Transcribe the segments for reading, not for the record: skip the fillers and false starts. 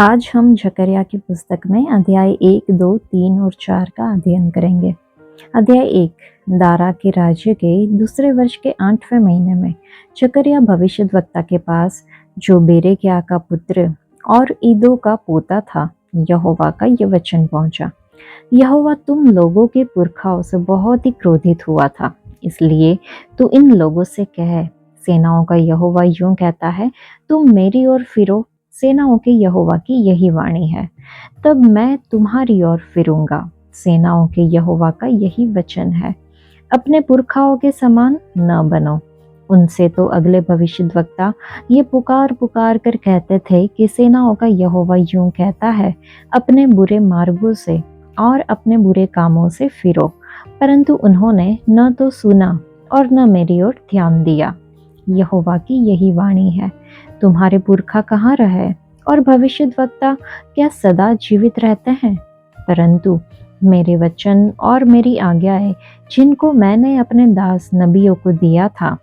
आज हम जकर्या की पुस्तक में अध्याय 1, 2, 3 और 4 का अध्ययन करेंगे। अध्याय 1। दारा के राज्य के दूसरे वर्ष के 8वें महीने में जकर्या भविष्यद्वक्ता के पास, जो बेरेक्याह का पुत्र और ईदो का पोता था, यहोवा का यह वचन पहुंचा। यहोवा तुम लोगों के पुरखाओं से बहुत ही क्रोधित हुआ था, इसलिए तू इन लोगों से कह, सेनाओं का यहोवा यूं कहता है, तुम मेरी ओर फिरो, सेनाओं के यहोवा की यही वाणी है। तब मैं तुम्हारी ओर फिरूंगा, सेनाओं के यहोवा का यही वचन है। अपने पुरखाओं के समान न बनो। उनसे तो अगले भविष्यद्वक्ता ये पुकार पुकार कर कहते थे कि सेनाओं का यहोवा यूं कहता है, अपने बुरे मार्गों से और अपने बुरे कामों से फिरो। परंतु उन्होंने न तो सुना और न मेरी ओर ध्यान दिया। यहोवा की यही वाणी है, तुम्हारे पुरखा कहाँ रहे और भविष्यद्वक्ता क्या सदा जीवित रहते हैं? परंतु मेरे वचन और मेरी आज्ञाएं जिनको मैंने अपने दास नबियों को दिया था,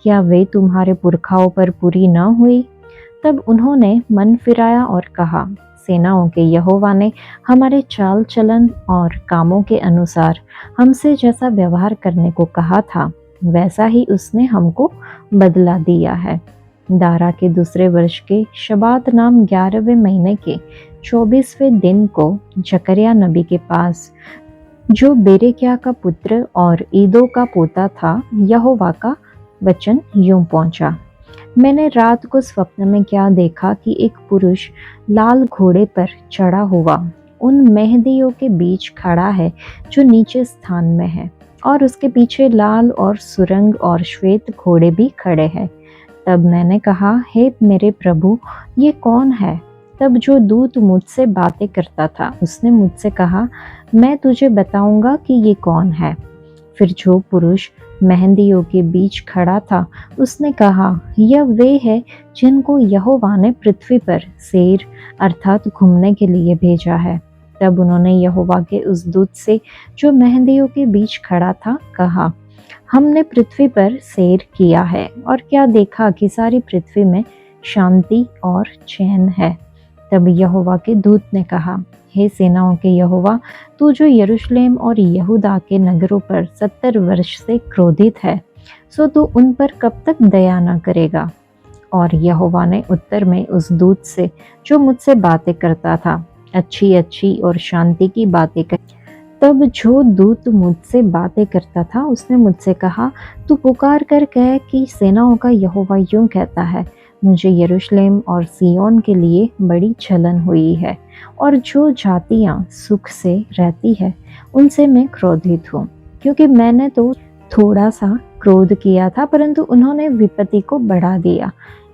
क्या वे तुम्हारे पुरखाओं पर पूरी न हुई? तब उन्होंने मन फिराया और कहा, सेनाओं के यहोवा ने हमारे चाल चलन और कामों के अनुसार हमसे जैसा व्यवहार करने को कहा था, वैसा ही उसने हमको बदला दिया है। दारा के दूसरे वर्ष के शबात नाम 11वें महीने के 24वें दिन को जकर्या नबी के पास, जो बेरेक्याह का पुत्र और ईदो का पोता था, यहोवा का वचन यूं पहुंचा। मैंने रात को स्वप्न में क्या देखा कि एक पुरुष लाल घोड़े पर चढ़ा हुआ उन मेहदियों के बीच खड़ा है जो नीचे स्थान में है, और उसके पीछे लाल और सुरंग और श्वेत घोड़े भी खड़े हैं। तब मैंने कहा, हे मेरे प्रभु, ये कौन है? तब जो दूत मुझसे बातें करता था, उसने मुझसे कहा, मैं तुझे बताऊंगा कि ये कौन है। फिर जो पुरुष मेहंदियों के बीच खड़ा था, उसने कहा, यह वे है जिनको यहोवा ने पृथ्वी पर सैर अर्थात घूमने के लिए भेजा है। तब उन्होंने यहोवा के उस दूत से जो मेहंदियों के बीच खड़ा था कहा, हमने पृथ्वी पर सैर किया है और क्या देखा कि सारी पृथ्वी में शांति और चैन है। तब यहोवा के दूत ने कहा, हे सेनाओं के यहोवा, तू जो यरूशलेम और यहूदा के नगरों पर 70 वर्ष से क्रोधित है, सो तू उन पर कब तक दया न करेगा? और यहोवा ने उत्तर में उस दूत से जो मुझसे बातें करता था, अच्छी अच्छी और शांति की बातें कही। तब जो दूत मुझसे बातें करता था, उसने मुझसे कहा, तू पुकार कर कह कि सेनाओं का यहोवा यूं कहता है, मुझे यरूशलेम और सिय्योन के लिए बड़ी जलन हुई है, और जो जातियां सुख से रहती है उनसे मैं क्रोधित हूँ, क्योंकि मैंने तो थोड़ा सा क्रोध किया था, परंतु उन्होंने विपत्ति को बढ़ा दिया।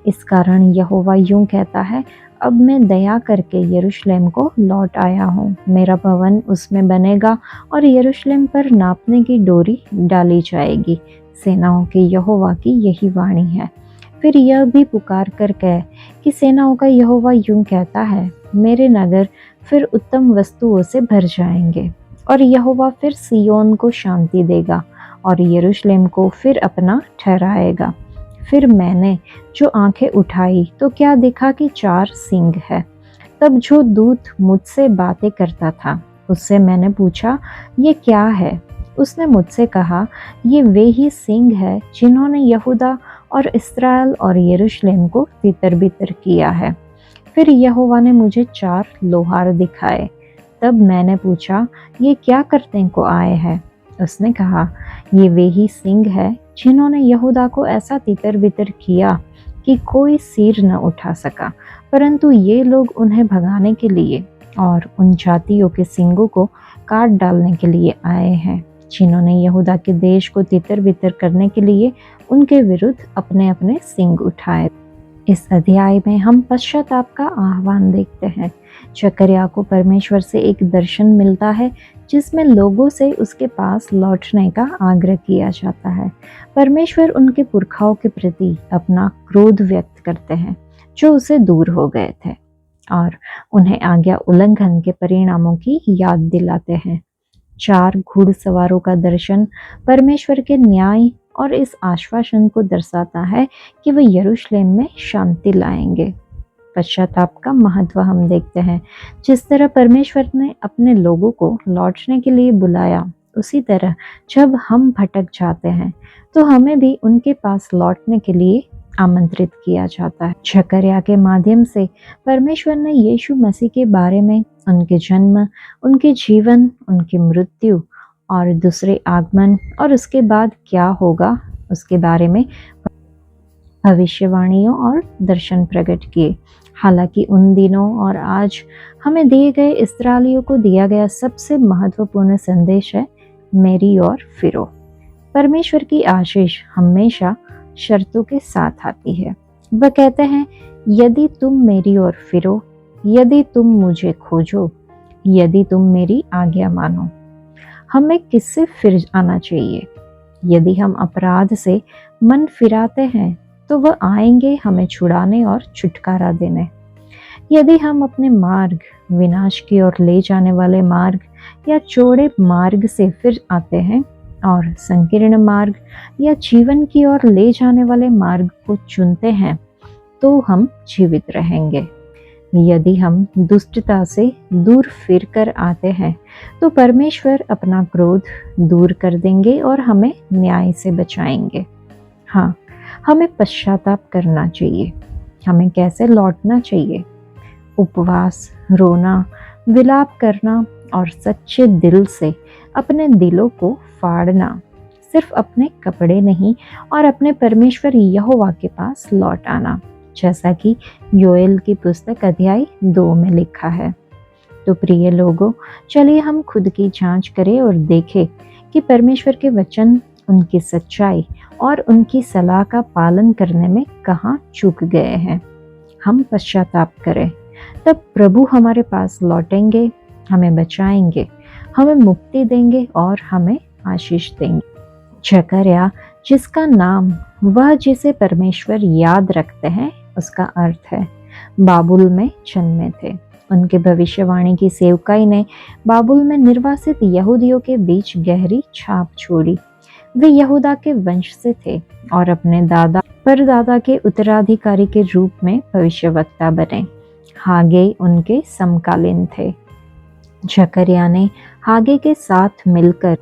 इस कारण यहोवा यूं कहता है, अब मैं दया करके यरूशलेम को लौट आया हूँ। मेरा भवन उसमें बनेगा और यरूशलेम पर नापने की डोरी डाली जाएगी। सेनाओं के यहोवा की यही वाणी है। फिर यह भी पुकार कर कह कि सेनाओं का यहोवा यूं कहता है, मेरे नगर फिर उत्तम वस्तुओं से भर जाएंगे, और यहोवा फिर सिय्योन को शांति देगा और यरूशलेम को फिर अपना ठहराएगा। फिर मैंने जो आंखें उठाई तो क्या देखा कि 4 सींग है। तब जो दूत मुझसे बातें करता था, उससे मैंने पूछा, ये क्या है? उसने मुझसे कहा, ये वे ही सींग है जिन्होंने यहूदा और इस्राएल और यरूशलेम को तितर-बितर किया है। फिर यहोवा ने मुझे 4 लोहार दिखाए। तब मैंने पूछा, ये क्या करने को आए हैं? उसने कहा, ये वे ही सींग है जिन्होंने यहूदा को ऐसा तितर-बितर किया कि कोई सिर न उठा सका, परंतु ये लोग उन्हें भगाने के लिए और उन जातियों के सींगों को काट डालने के लिए आए हैं, जिन्होंने यहूदा के देश को तितर-बितर करने के लिए उनके विरुद्ध अपने अपने सींग उठाए। इस अध्याय में हम पश्चाताप का आह्वान देखते हैं। जकर्या को परमेश्वर से एक दर्शन मिलता है जिसमें लोगों से उसके पास लौटने का आग्रह किया जाता है। परमेश्वर उनके पुरखाओं के प्रति अपना क्रोध व्यक्त करते हैं जो उसे दूर हो गए थे, और उन्हें आज्ञा उल्लंघन के परिणामों की याद दिलाते हैं। 4 घुड़सवारों का दर्शन परमेश्वर के न्याय और इस आश्वासन को दर्शाता है कि वे यरूशलेम में शांति लाएंगे। पश्चाताप का महत्व हम देखते हैं। जिस तरह परमेश्वर ने अपने लोगों को लौटने के लिए बुलाया, उसी तरह जब हम भटक जाते हैं तो हमें भी उनके पास लौटने के लिए आमंत्रित किया जाता है। जकर्या के माध्यम से परमेश्वर ने यीशु मसीह के बारे में, उनके जन्म, उनके जीवन, उनकी मृत्यु और दूसरे आगमन और उसके बाद क्या होगा उसके बारे में भविष्यवाणियों और दर्शन प्रकट किए। हालांकि उन दिनों और आज हमें दिए गए इस्राएलियों को दिया गया सबसे महत्वपूर्ण संदेश है, मेरी ओर फिरो। परमेश्वर की आशीष हमेशा शर्तों के साथ आती है। वह कहते हैं, यदि तुम मेरी ओर फिरो, यदि तुम मुझे खोजो, यदि तुम मेरी आज्ञा मानो। हमें किससे फिर आना चाहिए? यदि हम अपराध से मन फिराते हैं तो वह आएंगे हमें छुड़ाने और छुटकारा देने। यदि हम अपने मार्ग, विनाश की ओर ले जाने वाले मार्ग या चौड़े मार्ग से फिर आते हैं और संकीर्ण मार्ग या जीवन की ओर ले जाने वाले मार्ग को चुनते हैं तो हम जीवित रहेंगे। यदि हम दुष्टता से दूर फिर कर आते हैं तो परमेश्वर अपना क्रोध दूर कर देंगे और हमें न्याय से बचाएंगे। हाँ, हमें पश्चाताप करना चाहिए। हमें कैसे लौटना चाहिए? उपवास, रोना, विलाप करना और सच्चे दिल से अपने दिलों को फाड़ना, सिर्फ अपने कपड़े नहीं और अपने परमेश्वर यहोवा के पास लौट आना, जैसा कि योएल की पुस्तक अध्याय 2 में लिखा है। तो प्रिय लोगों, चलिए हम खुद की जांच करें और देखें कि परमेश्वर के वचन, उनकी सच्चाई और उनकी सलाह का पालन करने में कहाँ चूक गए हैं। हम पश्चाताप करें, तब प्रभु हमारे पास लौटेंगे, हमें बचाएंगे, हमें मुक्ति देंगे और हमें आशीष देंगे। जकर्या, जिसका नाम वह जिसे परमेश्वर याद रखते हैं उसका अर्थ है, बाबुल में जन्मे थे। उनके भविष्यवाणी की सेवकाई ने बाबुल में निर्वासित यहूदियों के बीच गहरी छाप छोड़ी। वे यहूदा के वंश से थे और अपने दादा परदादा के उत्तराधिकारी के रूप में भविष्यवक्ता बने। हागे उनके समकालीन थे। जकर्या ने हागे के साथ मिलकर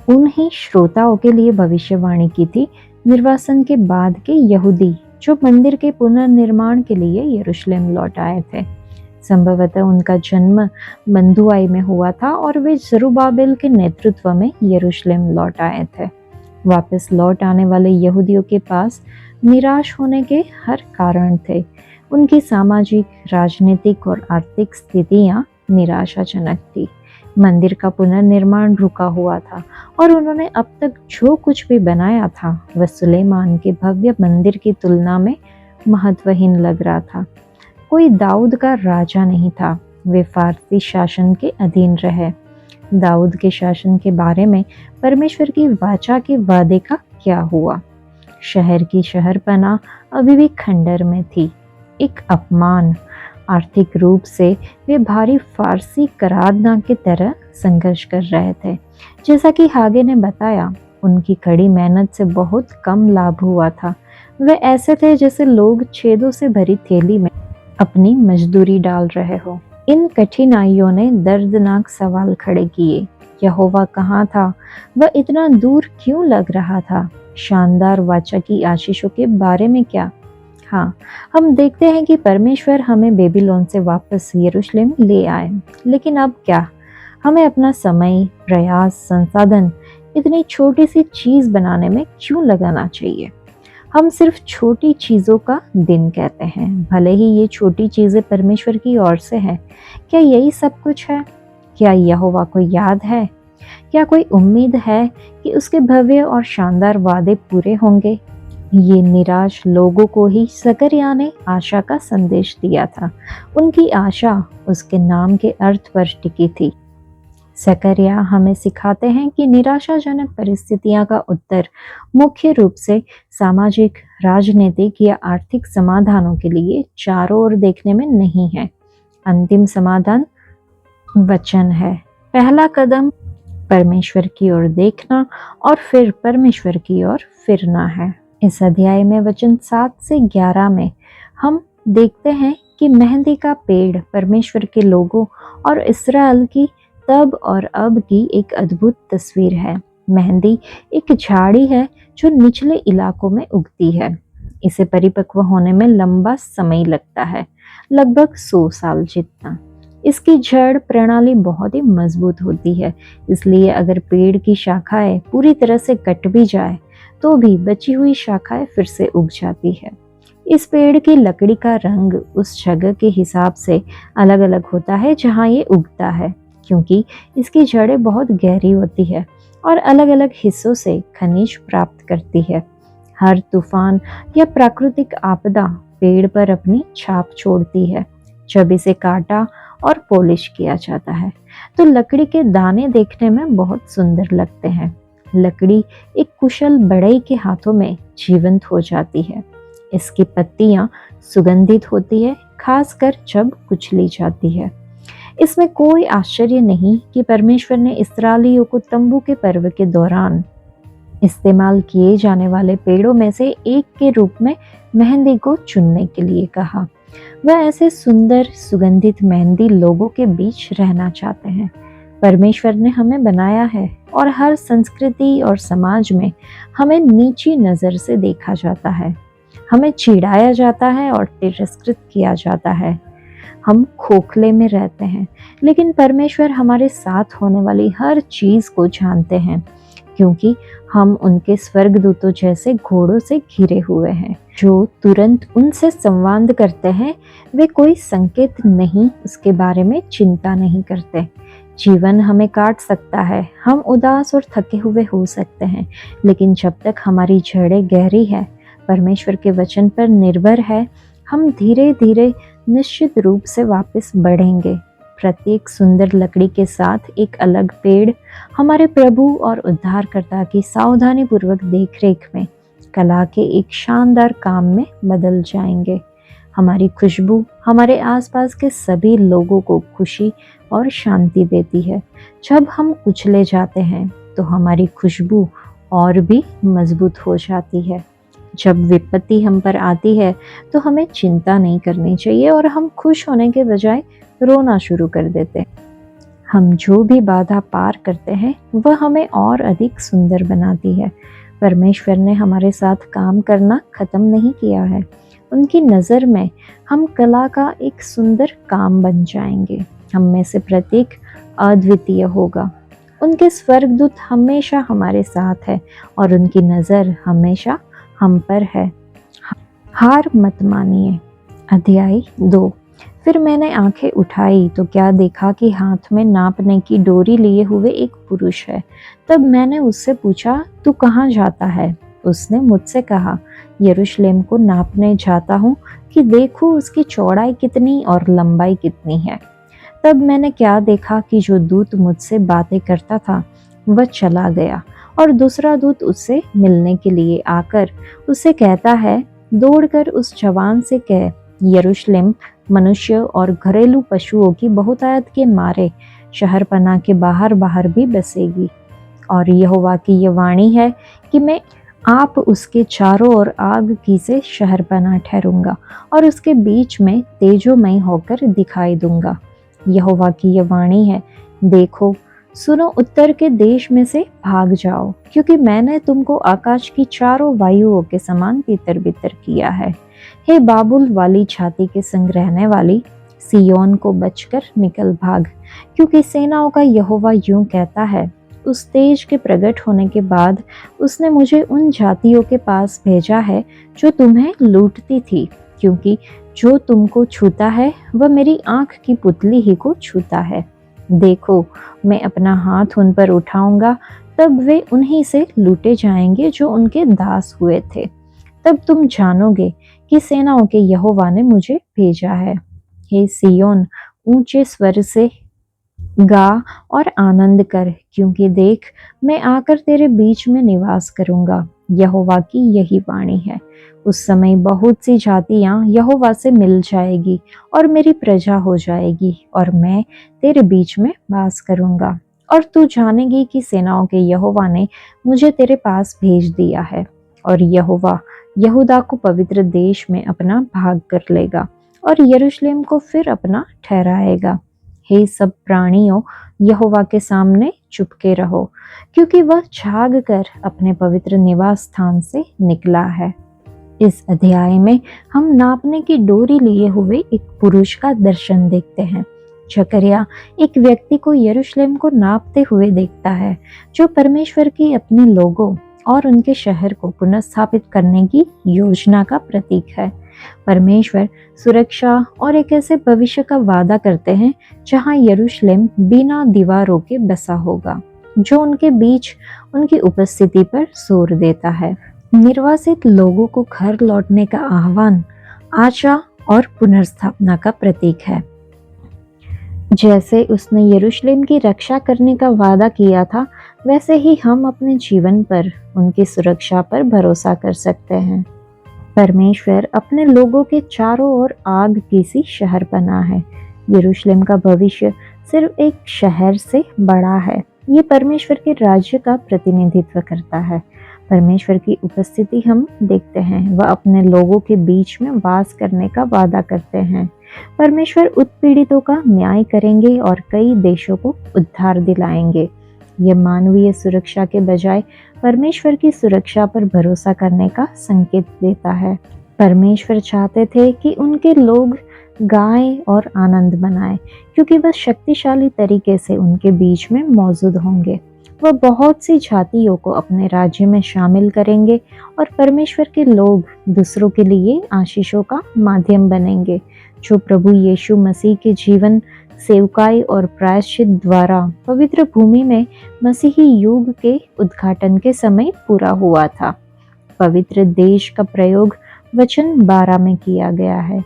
उन्हीं श्रोताओं के लिए भविष्यवाणी की थी, निर्वासन के बाद के यहूदी जो मंदिर के पुनर्निर्माण के लिए यरूशलेम लौट आए थे। संभवतः उनका जन्म बंधुआई में हुआ था और वे जरुब्बाबेल के नेतृत्व में यरूशलेम लौट आए थे। वापस लौट आने वाले यहूदियों के पास निराश होने के हर कारण थे। उनकी सामाजिक, राजनीतिक और आर्थिक स्थितियां निराशाजनक थी। मंदिर का पुनर्निर्माण रुका हुआ था और उन्होंने अब तक जो कुछ भी बनाया था वह सुलेमान के भव्य मंदिर की तुलना में महत्वहीन लग रहा था। कोई दाऊद का राजा नहीं था। वे फारसी शासन के अधीन रहे। दाऊद के शासन के बारे में परमेश्वर की वाचा के वादे का क्या हुआ? शहर की शहरपनाह अभी भी खंडर में थी। एक अपमान। आर्थिक रूप से वे भारी फारसी करारनामे की तरह संघर्ष कर रहे थे। जैसा कि हागे ने बताया, उनकी कड़ी मेहनत से बहुत कम लाभ हुआ था। वे ऐसे थे जैसे लोग छेदों से भरी थैली में अपनी मजदूरी डाल रहे हो। इन कठिनाइयों ने दर्दनाक सवाल खड़े किए। यहोवा कहाँ था? वह इतना दूर क्यों लग रहा था? शानदार वाचा की आशीषों के बारे में क्या? हाँ, हम देखते हैं कि परमेश्वर हमें बेबीलोन से वापस यरूशलेम ले आए, लेकिन अब क्या? हमें अपना समय, प्रयास, संसाधन इतनी छोटी सी चीज बनाने में क्यों लगाना चाहिए? हम सिर्फ छोटी चीजों का दिन कहते हैं, भले ही ये छोटी चीजें परमेश्वर की ओर से है। क्या यही सब कुछ है? क्या यहोवा को याद है? क्या कोई उम्मीद है कि उसके भव्य और शानदार वादे पूरे होंगे? ये निराश लोगों को ही जकर्या ने आशा का संदेश दिया था। उनकी आशा उसके नाम के अर्थ पर टिकी थी। जकर्या हमें सिखाते हैं कि निराशाजनक परिस्थितियां का उत्तर मुख्य रूप से सामाजिक, राजनीतिक या आर्थिक समाधानों के लिए चारों ओर देखने में नहीं है। अंतिम समाधान वचन है। पहला कदम परमेश्वर की ओर देखना और फिर परमेश्वर की ओर फिरना है। इस अध्याय में वचन 7 से 11 में हम देखते हैं कि मेहंदी का पेड़ परमेश्वर के लोगों और इसराइल की तब और अब की एक अद्भुत तस्वीर है। मेहंदी एक झाड़ी है जो निचले इलाकों में उगती है। इसे परिपक्व होने में लंबा समय लगता है, लगभग 100 साल जितना। इसकी जड़ प्रणाली बहुत ही मजबूत होती है, इसलिए अगर पेड़ की शाखाएं पूरी तरह से कट भी जाए तो भी बची हुई शाखाएं फिर से उग जाती है। इस पेड़ की लकड़ी का रंग उस जगह के हिसाब से अलग अलग होता है जहाँ ये उगता है, क्योंकि इसकी जड़ें बहुत गहरी होती है और अलग अलग हिस्सों से खनिज प्राप्त करती है। हर तूफान या प्राकृतिक आपदा पेड़ पर अपनी छाप छोड़ती है। जब इसे काटा और पॉलिश किया जाता है तो लकड़ी के दाने देखने में बहुत सुंदर लगते हैं। लकड़ी एक कुशल बढ़ई के हाथों में जीवंत हो जाती है। इसकी पत्तियां सुगंधित होती है, खासकर जब कुचली जाती है। इसमें कोई आश्चर्य नहीं कि परमेश्वर ने इस्राएलियों को तंबू के पर्व के दौरान इस्तेमाल किए जाने वाले पेड़ों में से एक के रूप में मेहंदी को चुनने के लिए कहा। वह ऐसे सुंदर सुगंधित मेहंदी लोगों के बीच रहना चाहते हैं। परमेश्वर ने हमें बनाया है और हर संस्कृति और समाज में हमें नीची नजर से देखा जाता है। हमें चिढ़ाया जाता है और तिरस्कृत किया जाता है। हम खोखले में रहते हैं, लेकिन परमेश्वर हमारे साथ होने वाली हर चीज को जानते हैं, क्योंकि हम उनके स्वर्गदूतों जैसे घोड़ों से घिरे हुए हैं जो तुरंत उनसे संवाद करते हैं। वे कोई संकेत नहीं, उसके बारे में चिंता नहीं करते। जीवन हमें काट सकता है, हम उदास और थके हुए हो सकते हैं, लेकिन जब तक हमारी जड़ें गहरी है, परमेश्वर के वचन पर निर्भर है, हम धीरे धीरे निश्चित रूप से वापस बढ़ेंगे। प्रत्येक सुंदर लकड़ी के साथ एक अलग पेड़ हमारे प्रभु और उद्धारकर्ता की सावधानी पूर्वक देखरेख में कला के एक शानदार काम में बदल जाएंगे। हमारी खुशबू हमारे आसपास के सभी लोगों को खुशी और शांति देती है। जब हम कुचले जाते हैं तो हमारी खुशबू और भी मजबूत हो जाती है। जब विपत्ति हम पर आती है तो हमें चिंता नहीं करनी चाहिए और हम खुश होने के बजाय रोना शुरू कर देते हैं। हम जो भी बाधा पार करते हैं वह हमें और अधिक सुंदर बनाती है। परमेश्वर ने हमारे साथ काम करना खत्म नहीं किया है। उनकी नज़र में हम कला का एक सुंदर काम बन जाएंगे। हम में से प्रत्येक अद्वितीय होगा। उनके स्वर्गदूत हमेशा हमारे साथ है और उनकी नज़र हमेशा हम पर है। हार मत मानिए। अध्याय 2। फिर मैंने आंखें उठाई तो क्या देखा कि हाथ में नापने की डोरी लिए हुए एक पुरुष है। तब मैंने उससे पूछा, तू कहाँ जाता है? उसने मुझसे कहा, यरूशलेम को नापने जाता हूँ कि देखूँ उसकी चौड़ाई कितनी और लंबाई कितनी है। तब मैंने क्या देखा कि जो दूत मुझसे बातें करता था वह चला गया और दूसरा दूत उससे मिलने के लिए आकर उससे कहता है, दौड़कर उस जवान से कह, यरूशलेम मनुष्य और घरेलू पशुओं की बहुतायत के मारे शहरपनाह के बाहर बाहर भी बसेगी। और यहोवा की यह वाणी है कि मैं आप उसके चारों ओर आग की से शहरपनाह ठहरूंगा और उसके बीच में तेजोमय होकर दिखाई दूंगा। यहोवा की यह वाणी है, देखो सुनो, उत्तर के देश में से भाग जाओ, क्योंकि मैंने तुमको आकाश की चारों वायुओं के समान तितर बितर किया है। हे बाबुल वाली छाती के संग रहने वाली, सियोन को बचकर निकल भाग, क्योंकि सेनाओं का यहोवा यूं कहता है, उस तेज के प्रकट होने के बाद उसने मुझे उन जातियों के पास भेजा है जो तुम्हें लूटती थी, क्योंकि जो तुमको छूता है वह मेरी आंख की पुतली ही को छूता है। देखो, मैं अपना हाथ उन पर उठाऊंगा, तब वे उन्हीं से लूटे जाएंगे जो उनके दास हुए थे। तब तुम जानोगे कि सेनाओं के यहोवा ने मुझे भेजा है। हे सियोन, ऊंचे स्वर से गा और आनंद कर, क्योंकि देख मैं आकर तेरे बीच में निवास करूंगा। यहोवा की यही वाणी है। उस समय बहुत सी जातियां यहोवा से मिल जाएगी और मेरी प्रजा हो जाएगी, और मैं तेरे बीच में वास करूंगा। और तू जानेगी कि सेनाओं के यहोवा ने मुझे तेरे पास भेज दिया है। और यहोवा यहूदा को पवित्र देश में अपना भाग कर लेगा और यरूशलेम को फिर अपना ठहराएगा। हे सब प्राणियों, यहोवा के सामने चुपके रहो, क्योंकि वह झाग कर अपने पवित्र निवास स्थान से निकला है। इस अध्याय में हम नापने की डोरी लिए हुए एक पुरुष का दर्शन देखते हैं। जकरिया एक व्यक्ति को यरूशलेम को नापते हुए देखता है, जो परमेश्वर की अपने लोगों और उनके शहर को पुनर्स्थापित करने की योजना का प्रतीक है। परमेश्वर सुरक्षा और एक ऐसे भविष्य का वादा करते हैं जहां यरूशलेम बिना दीवारों के बसा होगा, जो उनके बीच उनकी उपस्थिति पर जोर देता है। निर्वासित लोगों को घर लौटने का आह्वान आशा और पुनर्स्थापना का प्रतीक है। जैसे उसने यरूशलेम की रक्षा करने का वादा किया था, वैसे ही हम अपने जीवन पर उनकी सुरक्षा पर भरोसा कर सकते हैं। परमेश्वर अपने लोगों के चारों ओर आग की सी शहर बना है। यरूशलेम का भविष्य सिर्फ एक शहर से बड़ा है। ये परमेश्वर के राज्य का प्रतिनिधित्व करता है। परमेश्वर की उपस्थिति हम देखते हैं। वह अपने लोगों के बीच में वास करने का वादा करते हैं। परमेश्वर उत्पीड़ितों का न्याय करेंगे और कई देशों को उद्धार दिलाएंगे। यह मानवीय सुरक्षा के बजाय परमेश्वर की सुरक्षा पर भरोसा करने का संकेत देता है। परमेश्वर चाहते थे कि उनके लोग गाएं और आनंद मनाएं, क्योंकि वह शक्तिशाली तरीके से उनके बीच में मौजूद होंगे। वह बहुत सी जातियों को अपने राज्य में शामिल करेंगे और परमेश्वर के लोग दूसरों के लिए आशीषों का माध्यम बनेंगे, जो प्रभु यीशु मसीह के जीवन, सेवकाई और प्रायश्चित द्वारा पवित्र भूमि में मसीही युग के उद्घाटन के समय पूरा हुआ था। पवित्र देश का प्रयोग वचन 12 में किया गया है।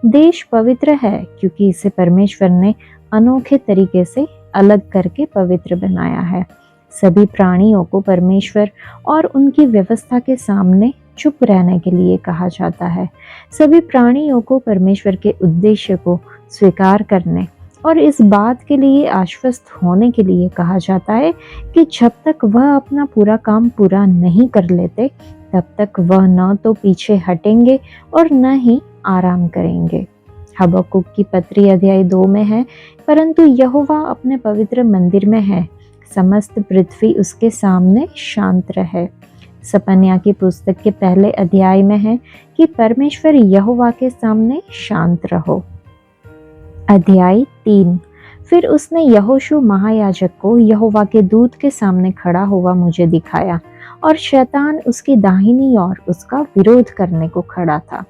देश पवित्र है क्योंकि इसे परमेश्वर ने अनोखे तरीके से अलग करके पवित्र बनाया है। सभी प्राणियों को परमेश्वर और उनकी व्यवस्था के सामने चुप रहने के लिए कहा जाता है। सभी प्राणियों को परमेश्वर के उद्देश्य को स्वीकार करने और इस बात के लिए आश्वस्त होने के लिए कहा जाता है कि जब तक वह अपना पूरा काम पूरा नहीं कर लेते, तब तक वह न तो पीछे हटेंगे और न ही आराम करेंगे। हबक्कुक की पत्री अध्याय 2 में है, परंतु यहोवा अपने पवित्र मंदिर में है, समस्त पृथ्वी उसके सामने शांत रहे। सपन्या की पुस्तक के पहले अध्याय में है कि परमेश्वर यहोवा के सामने शांत रहो। अध्याय 3। फिर उसने यहोशू महायाजक को यहोवा के दूत के सामने खड़ा हुआ मुझे दिखाया, और शैतान उसकी दाहिनी ओर उसका विरोध करने को खड़ा था।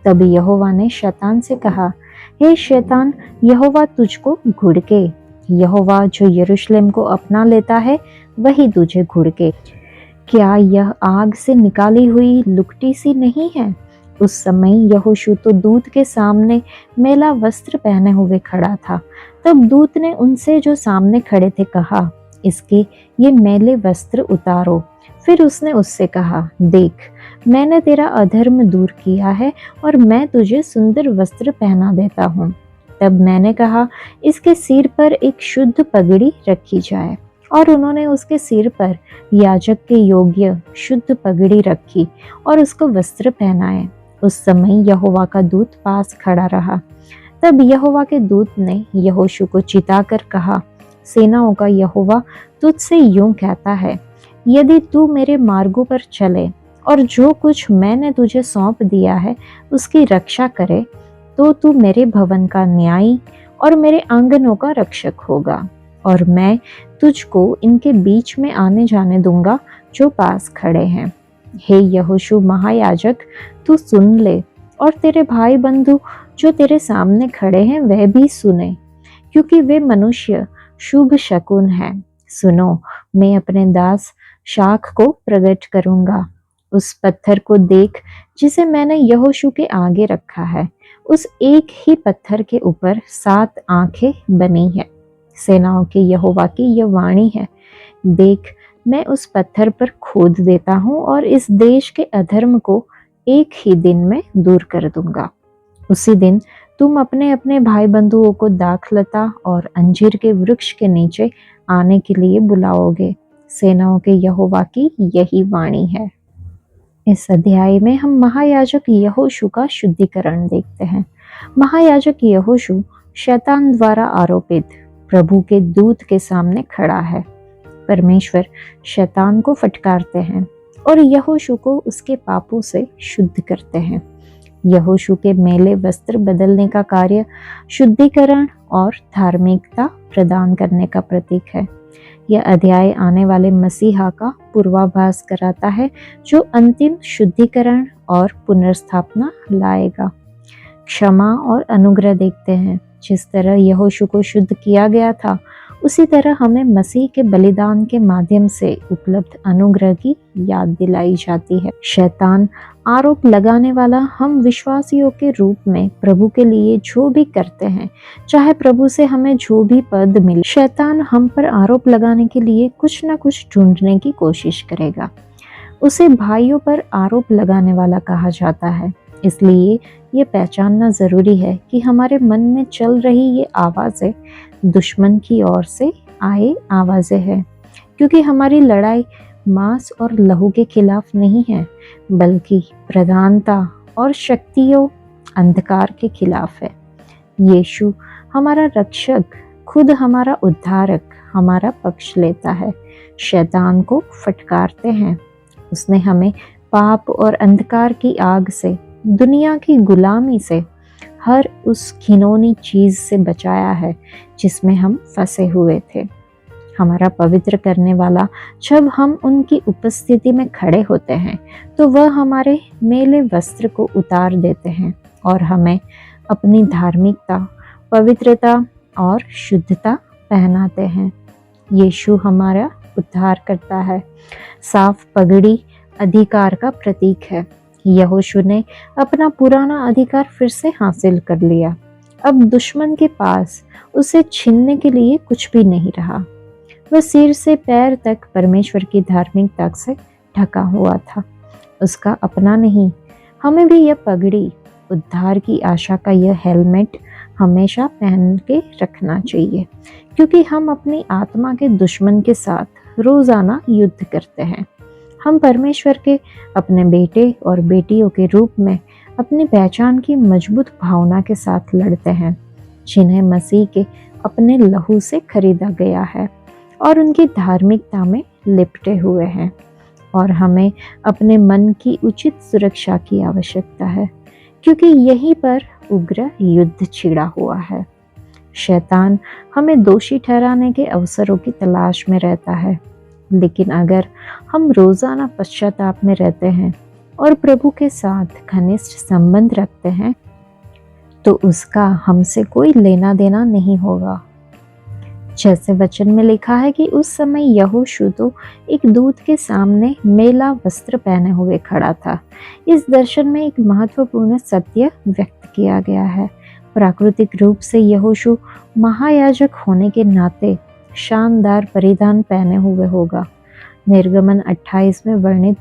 तब यहोवा ने शैतान से कहा, हे शैतान, यहोवा तुझको घुड़के। यहोवा जो यरूशलेम को अपना लेता है, वही तुझे घुड़के। क्या यह आग से निकाली हुई लुकटी सी नहीं है? उस समय यहोशू तो दूत के सामने मेला वस्त्र पहने हुए खड़ा था। तब दूत ने उनसे जो सामने खड़े थे कहा, इसके ये मेले वस्त्र उतारो। फिर उसने उससे कहा, देख, मैंने तेरा अधर्म दूर किया है और मैं तुझे सुंदर वस्त्र पहना देता हूँ। तब मैंने कहा, इसके सिर पर एक शुद्ध पगड़ी रखी जाए। और उन्होंने उसके सिर पर याजक के योग्य शुद्ध पगड़ी रखी और उसको वस्त्र पहनाए। उस समय यहोवा का दूत पास खड़ा रहा। तब यहोवा के दूत ने यहोशू को चिताकर कहा, सेनाओं का यहोवा तुझसे यूं कहता है, यदि तू मेरे मार्गों पर चले और जो कुछ मैंने तुझे सौंप दिया है उसकी रक्षा करे, तो तू मेरे भवन का न्यायी और मेरे आंगनों का रक्षक होगा, और मैं तुझको इनके बीच में आने जाने दूंगा जो पास खड़े हैं। हे यहोशू महायाजक, तू सुन ले, और तेरे भाई बंधु जो तेरे सामने खड़े हैं वह भी सुने, क्योंकि वे मनुष्य शुभ शकुन है। सुनो, मैं अपने दास शाख को प्रकट करूंगा। उस पत्थर को देख जिसे मैंने यहोशू के आगे रखा है। उस एक ही पत्थर के ऊपर 7 आंखें बनी है। सेनाओं के यहोवा की यह वाणी है, देख, मैं उस पत्थर पर खोद देता हूँ और इस देश के अधर्म को एक ही दिन में दूर कर दूंगा। उसी दिन तुम अपने अपने भाई बंधुओं को दाखलता और अंजीर के वृक्ष के नीचे आने के लिए बुलाओगे। सेनाओं के यहोवा की यही वाणी है। इस अध्याय में हम महायाजक यहोशू का शुद्धिकरण देखते हैं। महायाजक यहोशू शैतान द्वारा आरोपित प्रभु के दूत के सामने खड़ा है। परमेश्वर शैतान को फटकारते हैं और यहोशू को उसके पापों से शुद्ध करते हैं। यहोशू के मैले वस्त्र बदलने का कार्य शुद्धिकरण और धार्मिकता प्रदान करने का प्रतीक है। यह अध्याय आने वाले मसीहा का पूर्वाभास कराता है, जो अंतिम शुद्धिकरण और पुनर्स्थापना लाएगा। क्षमा और अनुग्रह देखते हैं। जिस तरह यहोशू को शुद्ध किया गया था, उसी तरह हमें मसीह के बलिदान के माध्यम से उपलब्ध अनुग्रह की याद दिलाई जाती है। शैतान आरोप लगाने वाला हम विश्वासियों के रूप में प्रभु के लिए जो भी करते हैं, चाहे प्रभु से हमें जो भी पद मिले, शैतान हम पर आरोप लगाने के लिए कुछ न कुछ ढूंढने की कोशिश करेगा। उसे भाइयों पर आरोप लगाने वाला कहा जाता है। इसलिए ये पहचानना जरूरी है कि हमारे मन में चल रही ये आवाज़ें दुश्मन की ओर से आए आवाज़ें हैं, क्योंकि हमारी लड़ाई मांस और लहू के खिलाफ नहीं है, बल्कि प्रधानता और शक्तियों अंधकार के खिलाफ है। यीशु हमारा रक्षक, खुद हमारा उद्धारक, हमारा पक्ष लेता है, शैतान को फटकारते हैं। उसने हमें पाप और अंधकार की आग से, दुनिया की गुलामी से, हर उस घिनौनी चीज से बचाया है जिसमें हम फंसे हुए थे। हमारा पवित्र करने वाला जब हम उनकी उपस्थिति में खड़े होते हैं, तो वह हमारे मैले वस्त्र को उतार देते हैं और हमें अपनी धार्मिकता, पवित्रता और शुद्धता पहनाते हैं। यीशु हमारा उद्धार करता है। साफ पगड़ी अधिकार का प्रतीक है। यहोशू ने अपना पुराना अधिकार फिर से हासिल कर लिया। अब दुश्मन के पास उसे छीनने के लिए कुछ भी नहीं रहा। वह सिर से पैर तक परमेश्वर की धार्मिकता से ढका हुआ था, उसका अपना नहीं। हमें भी यह पगड़ी, उद्धार की आशा का यह हेलमेट हमेशा पहन के रखना चाहिए, क्योंकि हम अपनी आत्मा के दुश्मन के साथ रोजाना युद्ध करते हैं। हम परमेश्वर के अपने बेटे और बेटियों के रूप में अपनी पहचान की मजबूत भावना के साथ लड़ते हैं, जिन्हें मसीह के अपने लहू से खरीदा गया है और उनकी धार्मिकता में लिपटे हुए हैं। और हमें अपने मन की उचित सुरक्षा की आवश्यकता है, क्योंकि यहीं पर उग्र युद्ध छिड़ा हुआ है। शैतान हमें दोषी ठहराने के अवसरों की तलाश में रहता है, लेकिन अगर हम रोजाना पश्चाताप में रहते हैं और प्रभु के साथ घनिष्ठ संबंध रखते हैं, तो उसका हमसे कोई लेना देना नहीं होगा। जैसे वचन में लिखा है कि उस समय यहोशू तो एक दूत के सामने मेला वस्त्र पहने हुए खड़ा था। इस दर्शन में एक महत्वपूर्ण सत्य व्यक्त किया गया है। प्राकृतिक रूप से यहोशू महायाजक होने के नाते शानदार परिधान पहने हुए होगा। निर्गमन 28 में वर्णित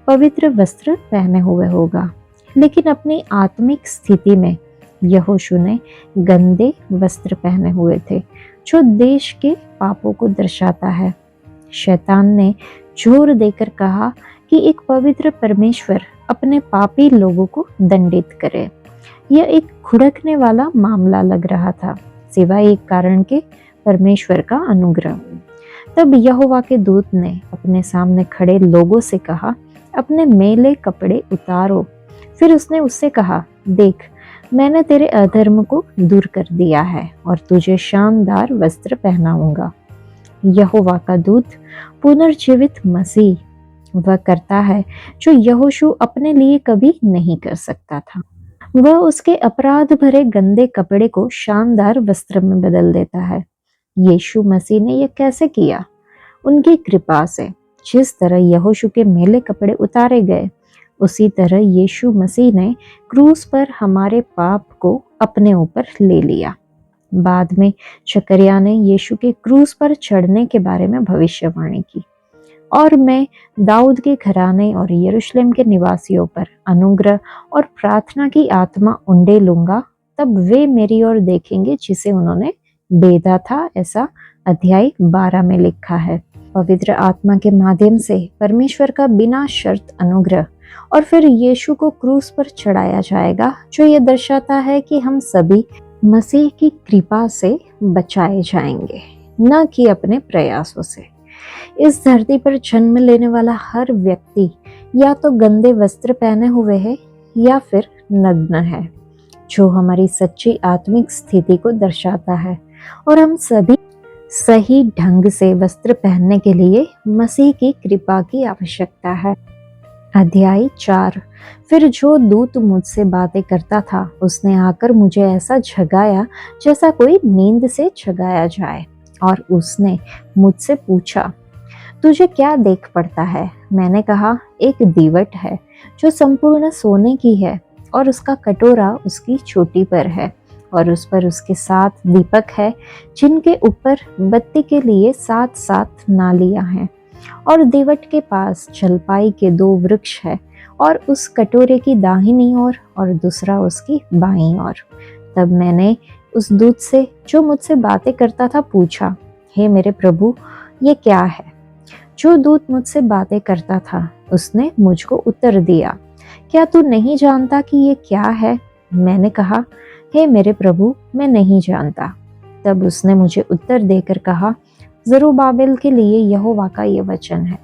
पवित्र वस्त्र पहने हुए होगा, लेकिन अपनी आत्मिक स्थिति में यहोशू ने गंदे वस्त्र पहने हुए थे, जो देश के पापों को दर्शाता है। शैतान ने जोर देकर कहा कि एक पवित्र परमेश्वर अपने पापी लोगों को दंडित करे। यह एक खुड़कने वाला मामला लग रहा था, सिवाय एक कारण के, परमेश्वर का अनुग्रह। तब यहोवा के दूत ने अपने सामने खड़े लोगों से कहा, अपने मैले कपड़े उतारो। फिर उसने उससे कहा, देख, मैंने तेरे अधर्म को दूर कर दिया है और तुझे शानदार वस्त्र पहनाऊंगा। यहोवा का दूत, पुनर्जीवित मसीह, वह करता है जो यहोशू अपने लिए कभी नहीं कर सकता था। वह उसके अपराध भरे गंदे कपड़े को शानदार वस्त्र में बदल देता है। यीशु मसीह ने यह कैसे किया? उनकी कृपा से। जिस तरह यहोशू के मैले कपड़े उतारे गए, उसी तरह यीशु मसीह ने क्रूस पर हमारे पाप को अपने ऊपर ले लिया। बाद में जकरिया ने यीशु के क्रूस पर चढ़ने के बारे में भविष्यवाणी की, और मैं दाऊद के घराने और यरूशलेम के निवासियों पर अनुग्रह और प्रार्थना की आत्मा उंडे लूंगा, तब वे मेरी ओर देखेंगे जिसे उन्होंने बेधा था। ऐसा अध्याय 12 में लिखा है। पवित्र आत्मा के माध्यम से परमेश्वर का बिना शर्त अनुग्रह और फिर यीशु को क्रूस पर चढ़ाया जाएगा, जो ये दर्शाता है कि हम सभी मसीह की कृपा से बचाए जाएंगे, न कि अपने प्रयासों से। इस धरती पर जन्म लेने वाला हर व्यक्ति या तो गंदे वस्त्र पहने हुए है या फिर नग्न है, जो हमारी सच्ची आत्मिक स्थिति को दर्शाता है। और हम सभी सही ढंग से वस्त्र पहनने के लिए मसीह की कृपा की आवश्यकता है। अध्याय 4। फिर जो दूत मुझसे बातें करता था, उसने आकर मुझे ऐसा जगाया जैसा कोई नींद से जगाया जाए, और उसने मुझसे पूछा, तुझे क्या देख पड़ता है? मैंने कहा, एक दीवट है जो संपूर्ण सोने की है, और उसका कटोरा उसकी चोटी पर है, और उस पर उसके 7 दीपक है, जिनके ऊपर बत्ती के लिए 7 नालियां हैं। और दीवट के पास जलपाई के 2 वृक्ष है, और उस कटोरे की दाहिनी ओर और दूसरा उसकी बाईं ओर। तब मैंने उस दूत से, जो मुझसे बातें करता था, पूछा, हे मेरे प्रभु, ये क्या है? जो दूत मुझसे बातें करता था, उसने मुझको उत्तर दिया, क्या तू नहीं जानता कि ये क्या है? मैंने कहा, हे मेरे प्रभु, मैं नहीं जानता। तब उसने मुझे उत्तर देकर कहा, जरुब्बाबिल के लिए यहोवा का ये वचन है,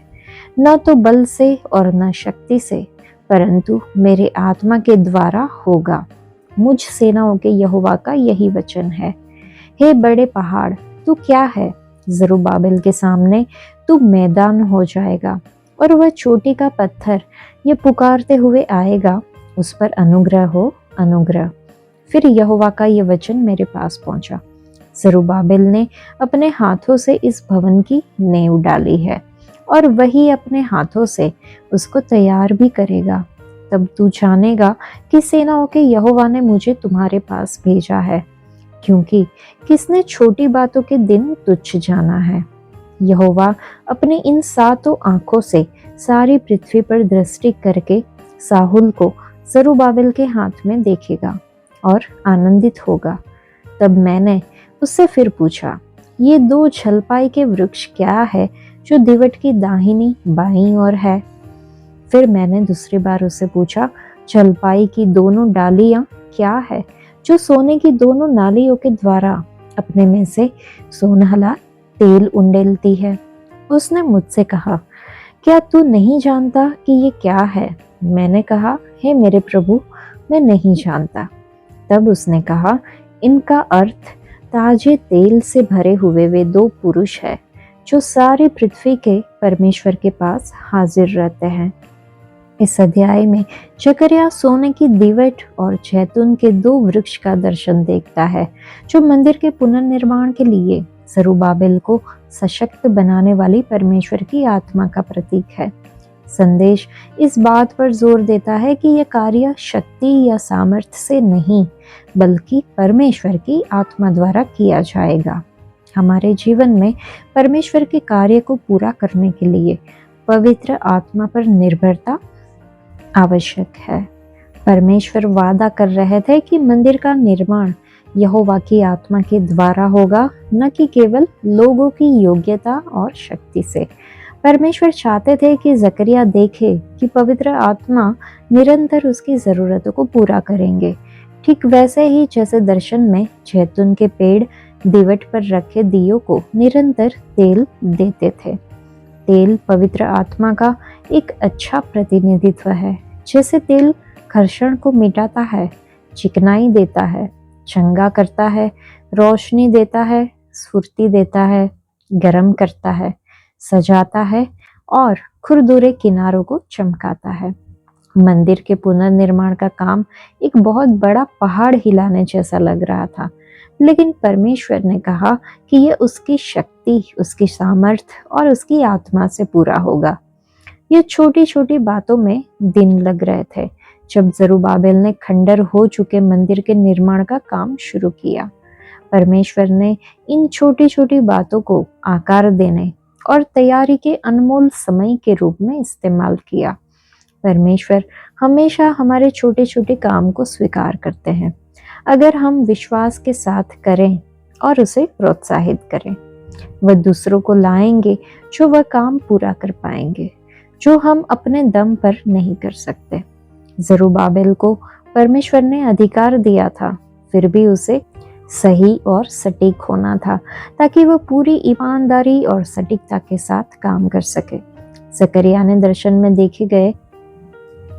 न तो बल से और न शक्ति से, परंतु मेरे आत्मा के द्वारा होगा। मुझ सेनाओं के यहोवा का यही वचन है। हे बड़े पहाड़, तू क्या है? जरुब्बाबिल के सामने तू मैदान हो जाएगा, और वह चोटी का पत्थर ये पुकारते हुए आएगा, उस पर अनुग्रह हो, अनुग्रह। फिर यहोवा का ये वचन मेरे पास पहुंचा, जरुब्बाबिल ने अपने हाथों से इस भवन की नींव डाली है, और वही अपने हाथों से उसको तैयार भी करेगा। तब तू जानेगा कि सेनाओं के यहोवा ने मुझे तुम्हारे पास भेजा है, क्योंकि किसने छोटी बातों के दिन तुच्छ जाना है। यहोवा अपने इन 7 आंखों से सारी पृथ्वी पर दृष्टि करके साहुल को जरुब्बाबिल के हाथ में देखेगा और आनंदित होगा। तब मैंने उससे फिर पूछा, ये 2 जलपाई के वृक्ष क्या है जो दीवट की दाहिनी बाईं ओर है? फिर मैंने दूसरी बार उससे पूछा, जलपाई की दोनों डालियां क्या है जो सोने की दोनों नालियों के द्वारा अपने में से सोनहला तेल उंडेलती है? उसने मुझसे कहा, क्या तू नहीं जानता कि ये क्या है? मैंने कहा, हे मेरे प्रभु, मैं नहीं जानता। तब उसने कहा, इनका अर्थ ताजे तेल से भरे हुए वे 2 पुरुष है, जो सारी पृथ्वी के परमेश्वर के पास हाजिर रहते हैं। इस अध्याय में जकरिया सोने की दीवट और जैतून के 2 वृक्ष का दर्शन देखता है, जो मंदिर के पुनर्निर्माण के लिए जरुब्बाबिल को सशक्त बनाने वाली परमेश्वर की आत्मा का प्रतीक है। संदेश इस बात पर जोर देता है कि यह कार्य शक्ति या सामर्थ्य से नहीं, बल्कि परमेश्वर की आत्मा द्वारा किया जाएगा। हमारे जीवन में परमेश्वर के कार्य को पूरा करने के लिए पवित्र आत्मा पर निर्भरता आवश्यक है। परमेश्वर वादा कर रहे थे कि मंदिर का निर्माण यहोवा की आत्मा के द्वारा होगा, न कि केवल लोगों की योग्यता और शक्ति से। परमेश्वर चाहते थे कि जकरिया देखे कि पवित्र आत्मा निरंतर उसकी जरूरतों को पूरा करेंगे, ठीक वैसे ही जैसे दर्शन में जैतून के पेड़ दीवट पर रखे दियों को निरंतर तेल देते थे। तेल पवित्र आत्मा का एक अच्छा प्रतिनिधित्व है। जैसे तेल घर्षण को मिटाता है, चिकनाई देता है, चंगा करता है, रोशनी देता है, स्फूर्ति देता है, गर्म करता है, सजाता है और खुरदुरे किनारों को चमकाता है। मंदिर के पुनर्निर्माण का काम एक बहुत बड़ा पहाड़ हिलाने जैसा लग रहा था, लेकिन परमेश्वर ने कहा कि यह उसकी शक्ति, उसकी सामर्थ्य और उसकी आत्मा से पूरा होगा। ये छोटी छोटी बातों में दिन लग रहे थे जब जरुब्बाबिल ने खंडर हो चुके मंदिर के निर्माण का काम शुरू किया। परमेश्वर ने इन छोटी छोटी बातों को आकार देने और तैयारी के अनमोल समय के रूप में इस्तेमाल किया। परमेश्वर हमेशा हमारे छोटे छोटे काम को स्वीकार करते हैं, अगर हम विश्वास के साथ करें और उसे प्रोत्साहित करें। वह दूसरों को लाएंगे जो वह काम पूरा कर पाएंगे। जो हम अपने दम पर नहीं कर सकते। जरुब्बाबिल को परमेश्वर ने अधिकार दिया था, फिर भी उसे सही और सटीक होना था ताकि वह पूरी ईमानदारी और सटीकता के साथ काम कर सके। जकरिया ने दर्शन में देखे गए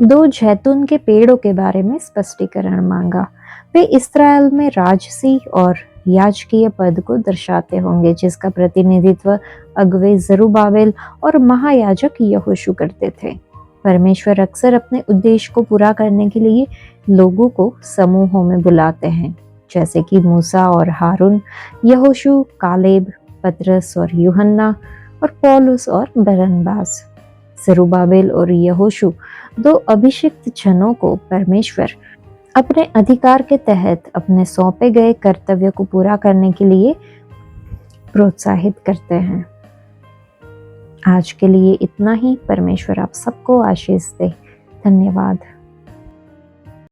2 जैतून के पेड़ों के बारे में स्पष्टीकरण मांगा। वे इस्राएल में राजसी और याजकीय पद को दर्शाते होंगे, जिसका प्रतिनिधित्व अगुवे जरुब्बाबिल और महायाजक यहोशू करते थे। परमेश्वर अक्सर अपने उद्देश्य को पूरा करने के लिए लोगों को समूहों में बुलाते हैं, जैसे कि मूसा और हारून, यहोशू, कालेब, पतरस और यूहन्ना, और पौलुस और बरनबास। जरुब्बाबिल और यहोशू 2 अभिषिक्त जनों को परमेश्वर अपने अधिकार के तहत अपने सौंपे गए कर्तव्य को पूरा करने के लिए प्रोत्साहित करते हैं। आज के लिए इतना ही। परमेश्वर आप सबको आशीष दे। धन्यवाद।